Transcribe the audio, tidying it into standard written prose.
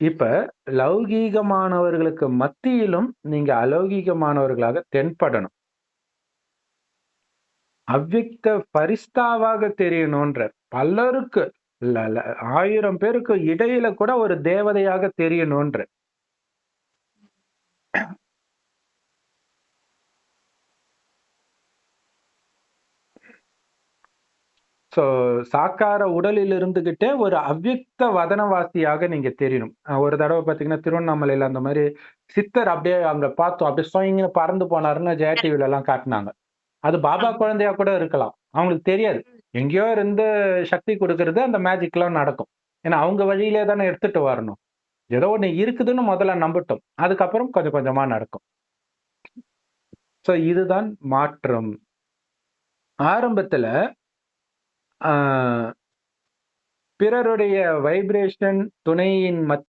இப்ப லௌகீகமானவர்களுக்கு மத்தியிலும் நீங்க அலௌகீகமானவர்களாக தென்படணும். அவ்யக்த பரிஸ்தாவாக தெரியணுன்றார். பலருக்கு இல்ல, இல்ல 1000 பேருக்கு இடையில கூட ஒரு தேவதையாக தெரியணுன்றார். ஸோ சாக்கார உடலில் இருந்துகிட்டே ஒரு அவ்யக்த வதனவாசியாக நீங்க தெரியணும். ஒரு தடவ பார்த்தீங்கன்னா, திருவண்ணாமலையில அந்த மாரி சித்தர் அப்படியே அங்க பார்த்தோம். அப்படியே சொயிங்ன்னு பறந்து போனாருன்னு ஜெயா கரெக்ட். டிவிலலாம் காட்டுனாங்க. அது பாபா ஆமா. குழந்தையா கூட இருக்கலாம். அவங்களுக்கு தெரியாது. ம். எங்கேயோ இருந்து சக்தி குடுக்குறது அந்த மேஜிக்லாம் நடக்கும். ஏன்னா, அவங்க வழியிலே தானே எடுத்துட்டு வரணும். ஏதோ ஒண்ணு இருக்குதுன்னு முதல்ல நம்பட்டும். அதுக்கப்புறம் கொஞ்சம் கொஞ்சமா நடக்கும். ஸோ இதுதான் மாற்றம். ஆரம்பத்துல ஆ பிறருடைய வைப்ரேஷன் துணையின்